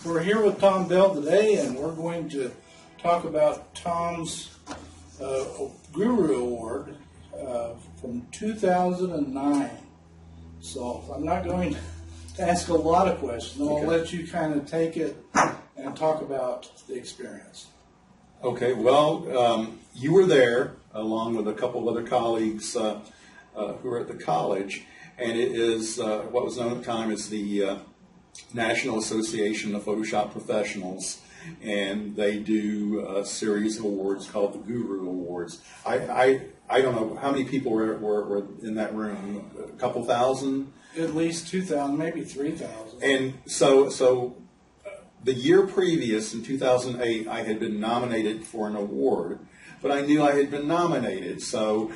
We're here with Tom Bell today, and we're going to talk about Tom's Guru Award from 2009. So I'm not going to ask a lot of questions. I'll let you kind of take it and talk about the experience. Okay, well, you were there along with a couple of other colleagues who were at the college, and it is what was known at the time as the National Association of Photoshop Professionals, and they do a series of awards called the Guru Awards. I don't know how many people were in that room, a couple thousand? At least 2,000, maybe 3,000. And so the year previous, in 2008, I had been nominated for an award, but I knew I had been nominated. So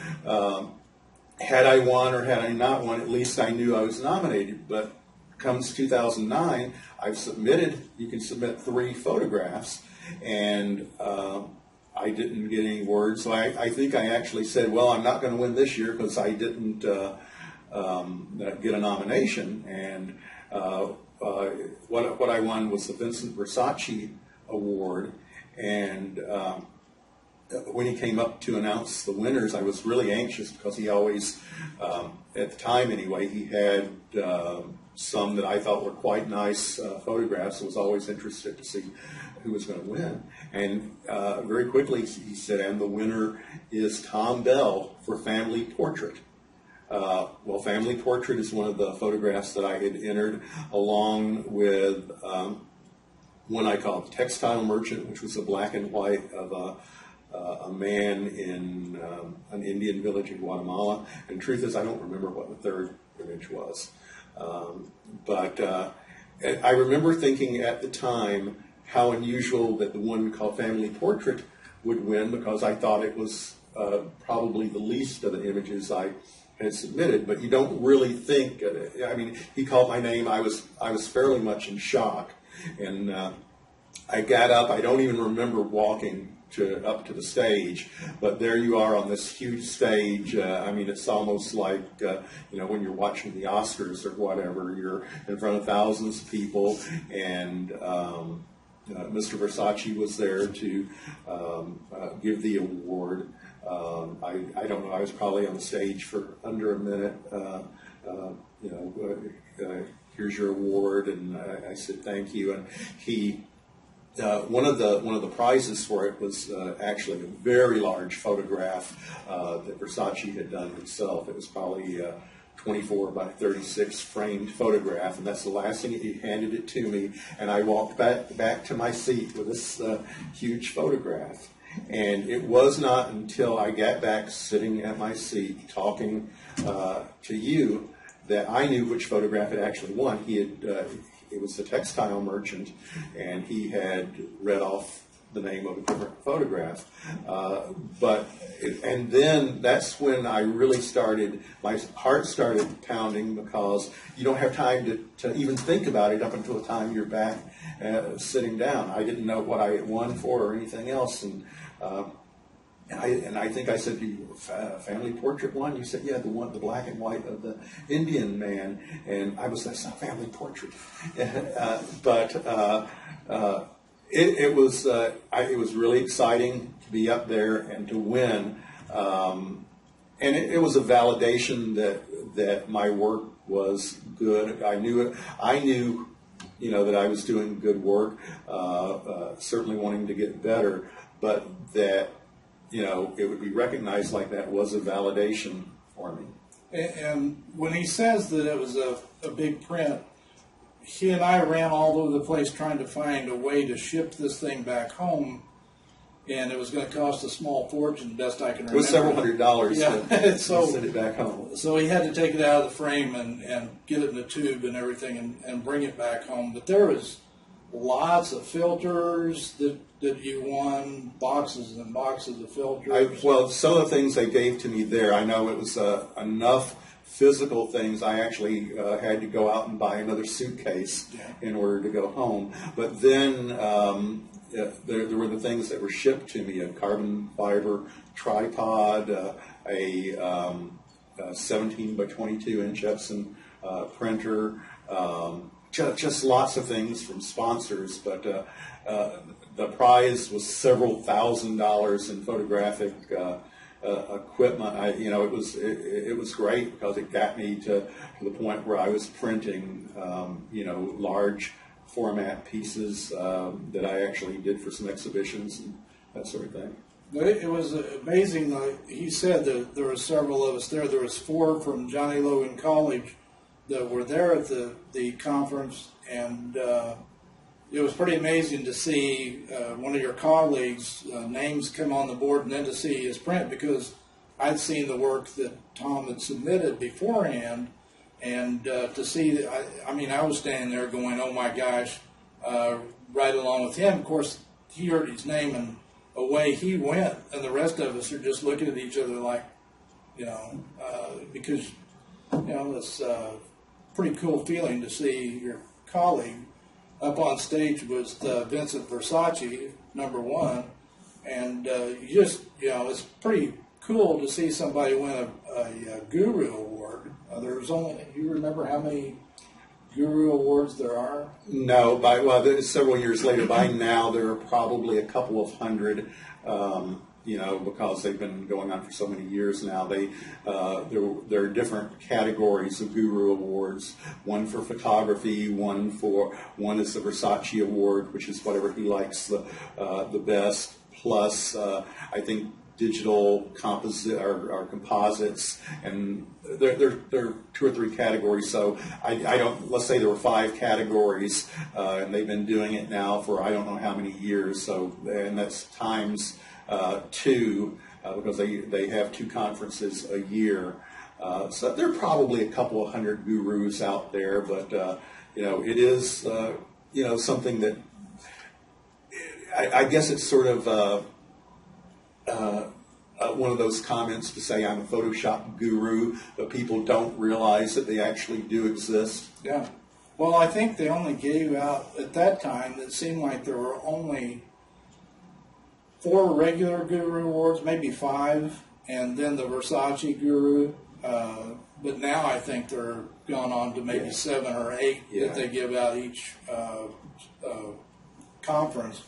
had I won or had I not won, at least I knew I was nominated. But comes 2009, I've submitted, you can submit 3 photographs, and I didn't get any word. So I think I actually said, well, I'm not going to win this year because I didn't get a nomination. And what I won was the Vincent Versace Award, and when he came up to announce the winners, I was really anxious because he always, at the time anyway, he had some that I thought were quite nice photographs. I was always interested to see who was going to win. And very quickly he said, and the winner is Tom Bell for Family Portrait. Well, Family Portrait is one of the photographs that I had entered, along with one I called Textile Merchant, which was a black and white of a man in an Indian village in Guatemala. And the truth is, I don't remember what the third image was. But I remember thinking at the time how unusual that the one called Family Portrait would win, because I thought it was probably the least of the images I had submitted. But you don't really think. I mean, he called my name. I was fairly much in shock, and I got up. I don't even remember walking up to the stage, but there you are on this huge stage. I mean, it's almost like when you're watching the Oscars or whatever. You're in front of thousands of people, and Mr. Versace was there to give the award. I don't know. I was probably on the stage for under a minute. Here's your award, and I said thank you, and he. One of the prizes for it was actually a very large photograph that Versace had done himself. It was probably 24 by 36 framed photograph, and that's the last thing. He handed it to me, and I walked back to my seat with this huge photograph. And it was not until I got back sitting at my seat talking to you that I knew which photograph had actually won. It was the Textile Merchant, and he had read off the name of a different photograph. And then that's when I really started, my heart started pounding, because you don't have time to even think about it up until the time you're back sitting down. I didn't know what I had won for or anything else. And I think I said to you, Family Portrait one? You said, yeah, the black and white of the Indian man. And I was, that's not Family Portrait. It was really exciting to be up there and to win. And it was a validation that my work was good. I knew that I was doing good work, certainly wanting to get better, but that it would be recognized like that was a validation for me. And when he says that it was a big print, he and I ran all over the place trying to find a way to ship this thing back home, and it was going to cost a small fortune, best I can remember. It was several $100s to send it back home. So he had to take it out of the frame and get it in the tube and everything and bring it back home. But there was lots of filters that you won, boxes and boxes of filters. Well, some of the things they gave to me there, I know it was enough physical things. I actually had to go out and buy another suitcase in order to go home. But then there were the things that were shipped to me: a carbon fiber tripod, a 17 by 22 inch Epson printer, just lots of things from sponsors, but the prize was several $1,000s in photographic equipment. It was great because it got me to the point where I was printing, large format pieces that I actually did for some exhibitions and that sort of thing. It was amazing. He said that there were several of us there. There was 4 from Johnny Logan College that were there at the conference, and it was pretty amazing to see one of your colleagues' names come on the board, and then to see his print, because I'd seen the work that Tom had submitted beforehand, and to see that, I was standing there going, oh my gosh, right along with him. Of course, he heard his name and away he went, and the rest of us are just looking at each other like, because, it's a pretty cool feeling to see your colleague up on stage with Vincent Versace, #1, and it's pretty cool to see somebody win a Guru Award. You remember how many Guru Awards there are? No, several years later. By now, there are probably a couple of hundred. Because they've been going on for so many years now. There are different categories of Guru Awards. One for photography, one is the Versace Award, which is whatever he likes the best. Plus, I think digital composites, and there are 2 or 3 categories. So let's say there were 5 categories, and they've been doing it now for I don't know how many years. So, and that's times 2, because they have 2 conferences a year. So there are probably a couple of hundred gurus out there, but it is something that I guess it's sort of one of those comments to say I'm a Photoshop guru, but people don't realize that they actually do exist. Yeah. Well, I think they only gave out, at that time, it seemed like there were only 4 regular Guru Awards, maybe 5, and then the Versace Guru. But now I think they're gone on to maybe 7 or 8 that they give out each conference.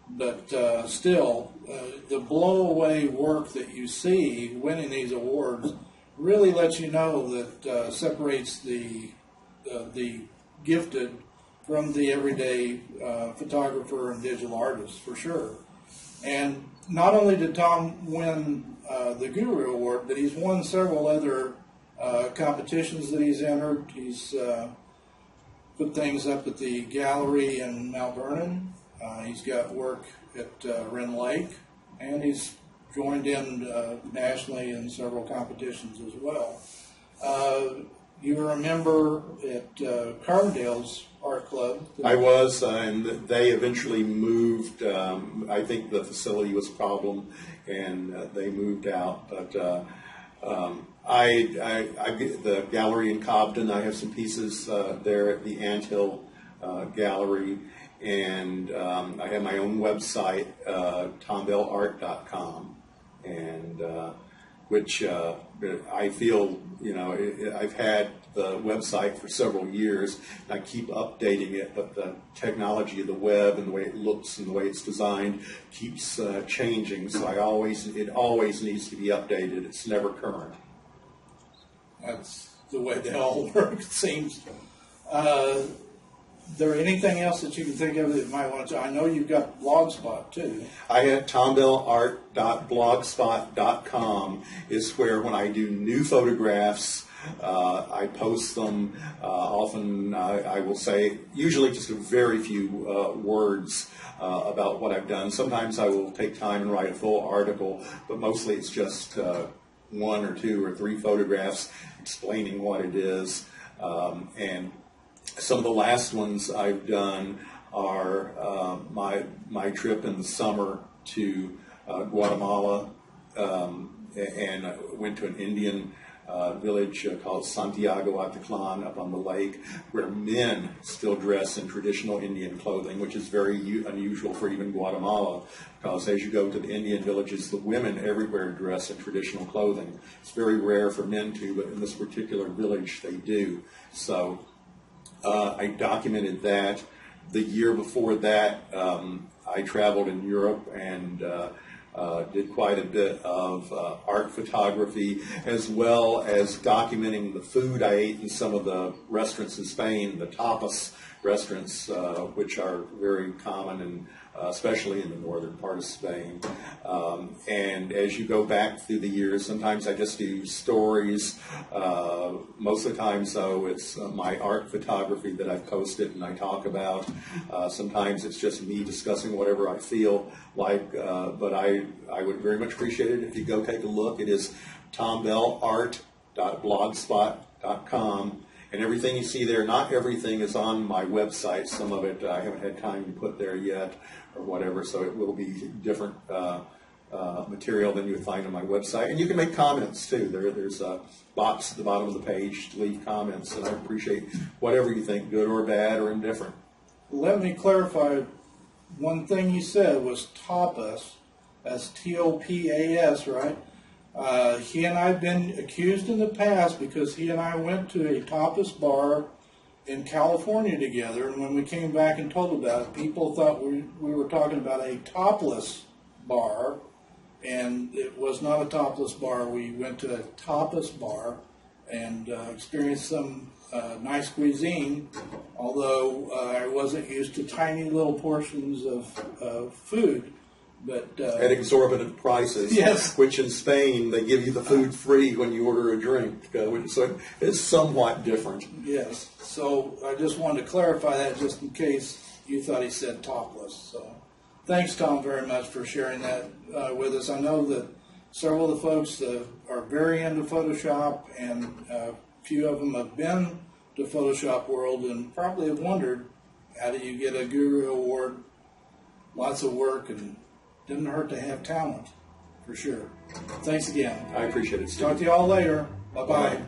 But still, the blow-away work that you see winning these awards really lets you know that separates the gifted from the everyday photographer and digital artist, for sure. And not only did Tom win the Guru Award, but he's won several other competitions that he's entered. He's put things up at the gallery in Mount Vernon. He's got work at Wren Lake, and he's joined in nationally in several competitions as well. You remember at Carbondale's Art Club? I was, and they eventually moved. I think the facility was a problem, and they moved out. But the gallery in Cobden, I have some pieces there at the Anthill Gallery, and I have my own website, tombellart.com, and which I feel, I've had the website for several years, and I keep updating it, but the technology of the web and the way it looks and the way it's designed keeps changing, so it always needs to be updated. It's never current. That's the way they all work, it seems. Is there anything else that you can think of that you might want to? I know you've got Blogspot too. I have tombellart.blogspot.com is where when I do new photographs, I post them. Often I will say, usually just a very few words about what I've done. Sometimes I will take time and write a full article, but mostly it's just 1 or 2 or 3 photographs explaining what it is. And some of the last ones I've done are my trip in the summer to Guatemala, and I went to an Indian village called Santiago Ataclan up on the lake, where men still dress in traditional Indian clothing, which is very unusual for even Guatemala, because as you go to the Indian villages, the women everywhere dress in traditional clothing. It's very rare for men to, but in this particular village they do. So I documented that. The year before that, I traveled in Europe and did quite a bit of art photography, as well as documenting the food I ate in some of the restaurants in Spain, the tapas restaurants, which are very common, and especially in the northern part of Spain. And as you go back through the years, sometimes I just do stories. Most of the times, though, it's my art photography that I've posted and I talk about. Sometimes it's just me discussing whatever I feel like, but I would very much appreciate it if you go take a look. It is tombellart.blogspot.com. And everything you see there, not everything is on my website. Some of it I haven't had time to put there yet or whatever, so it will be different material than you would find on my website. And you can make comments too. There's a box at the bottom of the page to leave comments, and I appreciate whatever you think, good or bad or indifferent. Let me clarify. One thing you said was tapas. That's T-O-P-A-S, right? He and I have been accused in the past because he and I went to a tapas bar in California together, and when we came back and told about it, people thought we were talking about a topless bar, and it was not a topless bar. We went to a tapas bar and experienced some nice cuisine, although I wasn't used to tiny little portions of food. But at exorbitant prices, yes. Which in Spain they give you the food free when you order a drink, so it's somewhat different. Yes, so I just wanted to clarify that just in case you thought he said topless. So thanks, Tom, very much for sharing that with us. I know that several of the folks are very into Photoshop, and a few of them have been to Photoshop World and probably have wondered, how do you get a Guru Award? Lots of work, and didn't hurt to have talent, for sure. Thanks again. I appreciate it, Steve. Talk to you all later. Bye-bye. Bye.